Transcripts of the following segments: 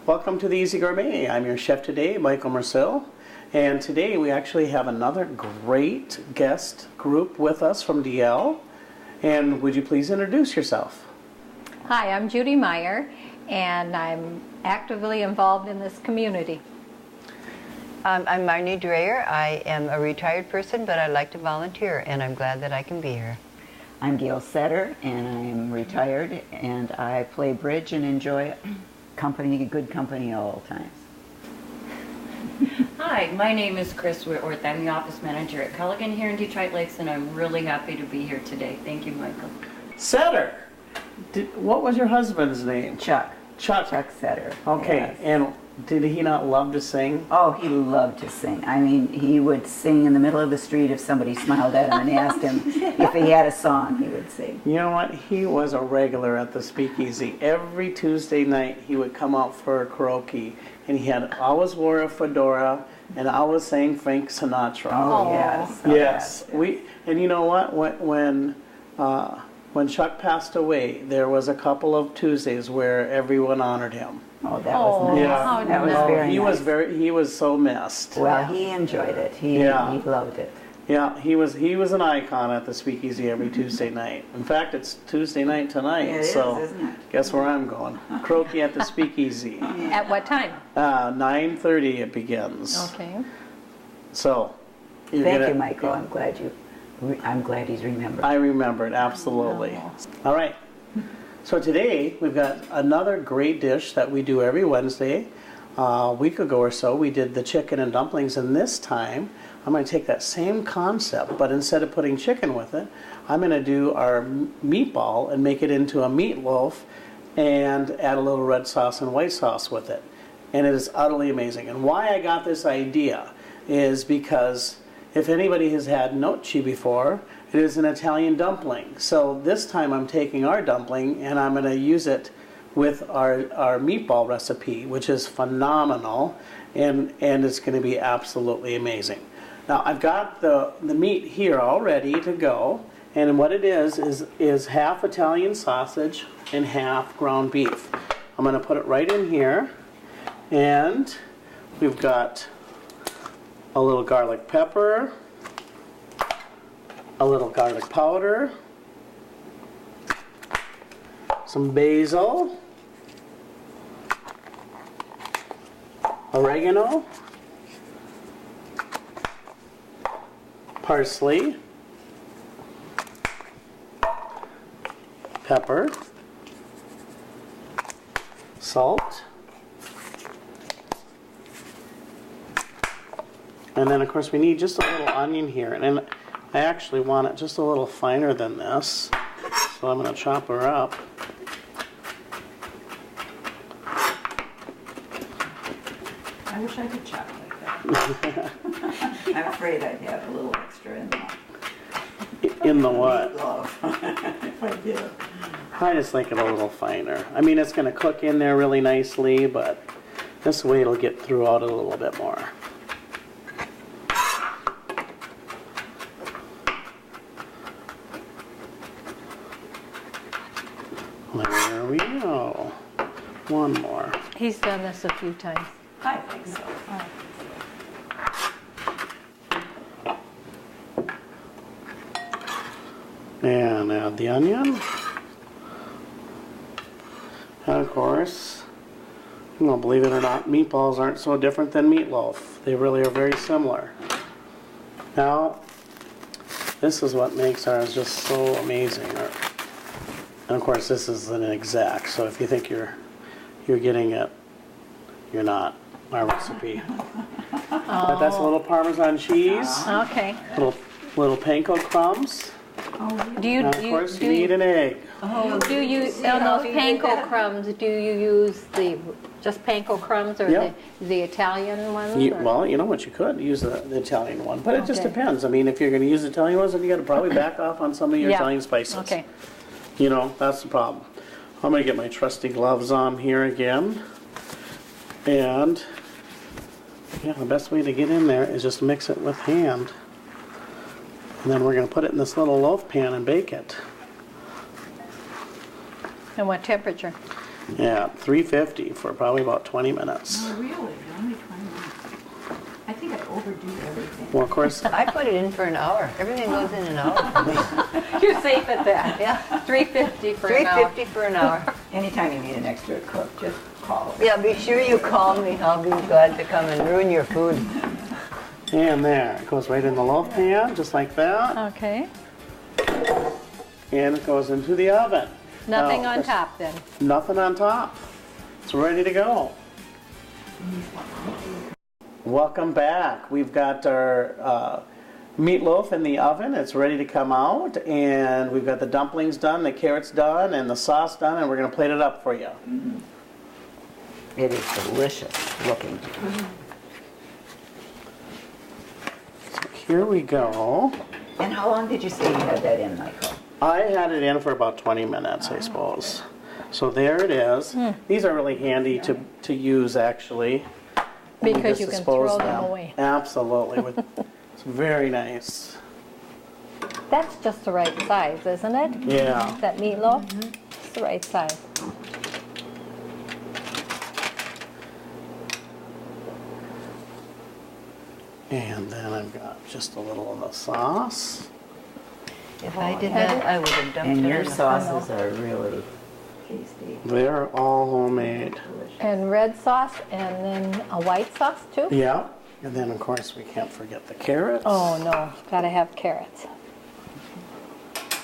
Welcome to the Easy Gourmet. I'm your chef today, Michale, and today we actually have another great guest group with us from DL. And would you please introduce yourself? Hi, I'm Judy Meyer, and I'm actively involved in this community. I'm Marnie Dreyer. I am a retired person, but I like to volunteer, and I'm glad that I can be here. I'm Gail Setter, and I'm retired, and I play bridge and enjoy good company all times. Hi, my name is Chris Whitworth. I'm the office manager at Culligan here in Detroit Lakes, and I'm really happy to be here today. Thank you, Michael. Setter. What was your husband's name? Chuck. Chuck Setter. Okay, Yes. and did he not love to sing? Oh, he loved to sing. I mean, he would sing in the middle of the street if somebody smiled at him and asked him if he had a song, he would sing. You know what? He was a regular at the Speakeasy. Every Tuesday night he would come out for a karaoke, and he had always wore a fedora and always sang Frank Sinatra. Oh, yes. Oh, Yes. And you know what? When Chuck passed away, there was a couple of Tuesdays where everyone honored him. Oh, that was nice. Yeah. That was very nice. He was so missed. Well, he enjoyed it. He loved it. Yeah, he was an icon at the Speakeasy every Tuesday night. In fact, it's Tuesday night tonight, It so is, isn't it? guess where I'm going? Karaoke at the Speakeasy. At what time? 9:30 it begins. Okay. So, Thank you, Michael. I'm glad he's remembered. I remember it, absolutely. All right. So today we've got another great dish that we do every Wednesday. A week ago or so we did the chicken and dumplings, and this time I'm going to take that same concept, but instead of putting chicken with it, I'm going to do our meatball and make it into a meatloaf and add a little red sauce and white sauce with it. And it is utterly amazing. And why I got this idea is because if anybody has had gnocchi before, it is an Italian dumpling. So this time I'm taking our dumpling and I'm going to use it with our meatball recipe, which is phenomenal, and it's going to be absolutely amazing. Now I've got the meat here all ready to go, and what it is half Italian sausage and half ground beef. I'm going to put it right in here, and we've got a little garlic pepper, a little garlic powder, some basil, oregano, parsley, pepper, salt, and then of course we need just a little onion here, and then I actually want it just a little finer than this, so I'm going to chop her up. I wish I could chop like that. I'm afraid I'd have a little extra in the In the what? meatloaf if I did. I just like it a little finer. I mean, it's going to cook in there really nicely, but this way it'll get throughout a little bit more. There we go. One more. He's done this a few times. I think so. And add the onion. And of course, you know, believe it or not, meatballs aren't so different than meatloaf. They really are very similar. Now, this is what makes ours just so amazing. And of course, this is an exact, so if you think you're getting it, you're not. Our recipe. But that's a little Parmesan cheese, Okay. little panko crumbs, Do you and of course you need an egg. on those panko crumbs? Do you use just panko crumbs or Yeah. the Italian ones? Well, you know what, you could use the Italian one, but it just Okay. depends. I mean, if you're going to use the Italian ones, then you got to probably back off on some of your Yeah. Italian spices. Okay. You know, that's the problem. I'm going to get my trusty gloves on here again. And yeah, the best way to get in there is just mix it with hand. And then we're going to put it in this little loaf pan and bake it. And what temperature? Yeah, 350 for probably about 20 minutes. Oh, really? Only 20 minutes. I think I overdo everything. Well, of course, I put it in for an hour. Everything goes in an hour for me. You're safe at that. Yeah. $3.50 for an hour. $3.50 for an hour. Anytime you need an extra cook, just call. Yeah, be sure you call me. I'll be glad to come and ruin your food. and there, it goes right in the loaf pan, just like that, Okay. and it goes into the oven. Nothing Now, on top then. Nothing on top. It's ready to go. Welcome back. We've got our meatloaf in the oven. It's ready to come out, and we've got the dumplings done, the carrots done, and the sauce done, and we're going to plate it up for you. It is delicious looking. So here we go. And how long did you say you had that in, Michael? I had it in for about 20 minutes, I suppose. So there it is. These are really handy to use, actually. when Because just you can dispose throw them away. Absolutely. It's very nice. That's just the right size, isn't it? Yeah. That meatloaf? It's the right size. And then I've got just a little of the sauce. If I did that, I would have dumped And it your in the sauces are really tasty. They're all homemade. Delicious. And red sauce, and then a white sauce too? Yeah. And then, of course, we can't forget the carrots. Oh no, gotta have carrots.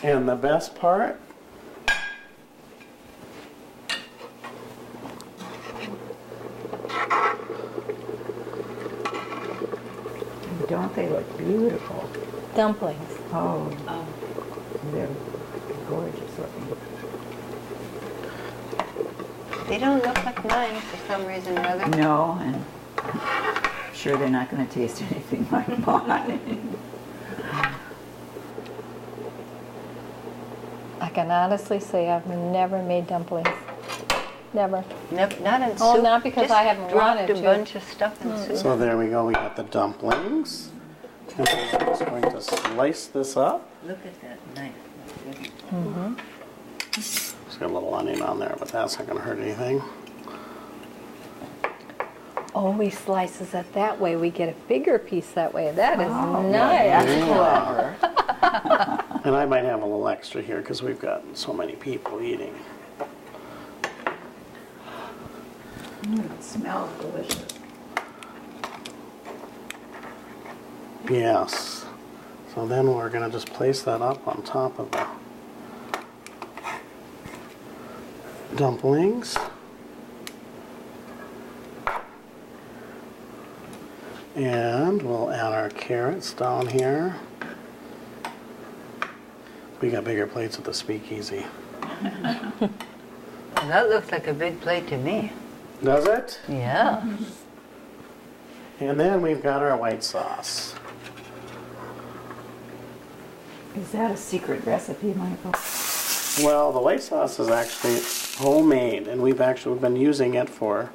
And the best part, Don't they look beautiful? Dumplings. Oh, they're gorgeous looking. They don't look like mine for some reason or other. No, and I'm sure they're not going to taste anything like mine. I can honestly say I've never made dumplings. Never. Not in soup. Oh, not because Just I haven't dropped wanted a to. bunch of stuff in soup. so there we go. We got the dumplings. And I'm just going to slice this up. Look at that knife. Just got a little onion on there, but that's not going to hurt anything. Always slices it that way. We get a bigger piece that way. That is nice. That's clever. And I might have a little extra here because we've got so many people eating. It smells delicious. Yes. So then we're going to just place that up on top of the dumplings. And we'll add our carrots down here. We got bigger plates at the speakeasy. Well, that looks like a big plate to me. Does it? Yeah. And then we've got our white sauce. Is that a secret recipe, Michael? Well, the white sauce is actually homemade, and we've actually been using it for,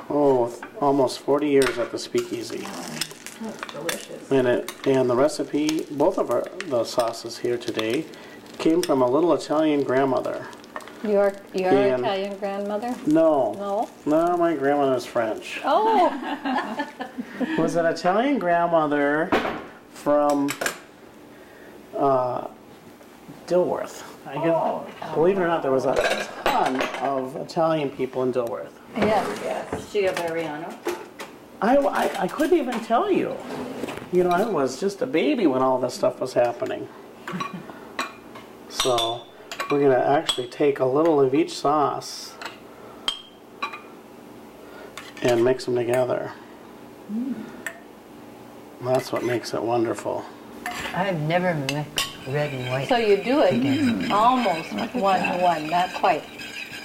almost 40 years at the speakeasy. That's delicious. And the recipe, both of the sauces here today, came from a little Italian grandmother. Your And- Italian grandmother? No, No? my grandmother's French. Oh, It was an Italian grandmother from Dilworth. Believe it or not, there was a ton of Italian people in Dilworth. yes. Is she a Variano? I couldn't even tell you. You know, I was just a baby when all this stuff was happening. So we're going to actually take a little of each sauce and mix them together. That's what makes it wonderful. I've never mixed red and white. So you do it almost 1-to-1, not quite.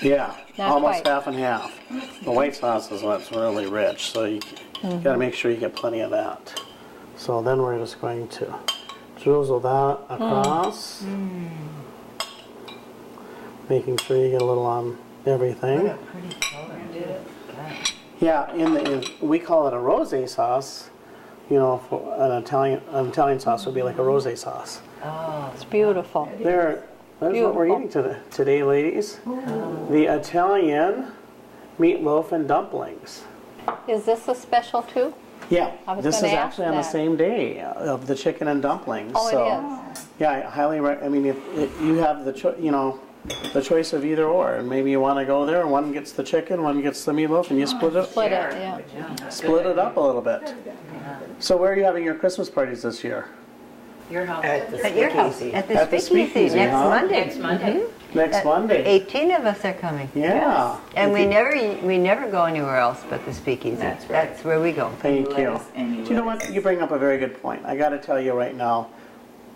Yeah, Not almost quite. half and half. The white sauce is what's really rich, so you got to make sure you get plenty of that. So then we're just going to drizzle that across, making sure you get a little on everything. Pretty color. Yeah, we call it a rosé sauce. You know, for an Italian sauce would be like a rosé sauce. Oh, It's beautiful. That's what we're eating today, ladies. The Italian meatloaf and dumplings. Is this a special too? Yeah, I was this is gonna ask actually on the that. same day of the chicken and dumplings. Oh, so, it is. yeah, I highly I mean, if you have the the choice of either or, and maybe you want to go there, and one gets the chicken, one gets the meatloaf, and you split it split it up a little bit. So where are you having your Christmas parties this year? Your house. At your house. At At the the speakeasy speakeasy, next huh? Monday. Next Monday. Next Monday. 18 of us are coming. Yeah. And If we never go anywhere else but the speakeasy. That's right. That's where we go. Thank Let you. us and Do you know let what? You bring up a very good point. I got to tell you right now,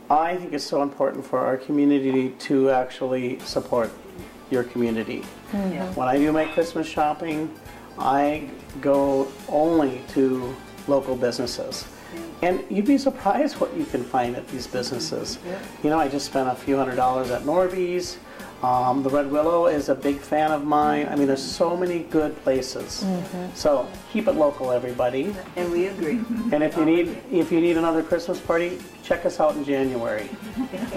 I think it's so important for our community to actually support your community. When I do my Christmas shopping, I go only to local businesses. And you'd be surprised what you can find at these businesses. You know, I just spent a few $100s at Norby's. The Red Willow is a big fan of mine. I mean, there's so many good places. So keep it local, everybody. And we agree. And if you need another Christmas party, check us out in January.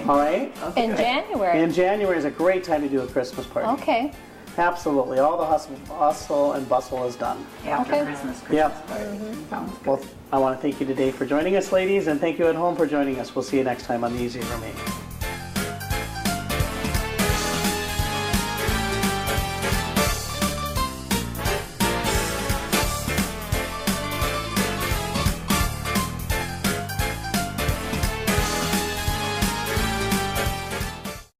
All right? In January? In January is a great time to do a Christmas party. Okay. Absolutely. All the hustle and bustle is done. After Okay. Christmas Yep. party. Sounds good. Well, I want to thank you today for joining us, ladies, and thank you at home for joining us. We'll see you next time on The Easy Roommate.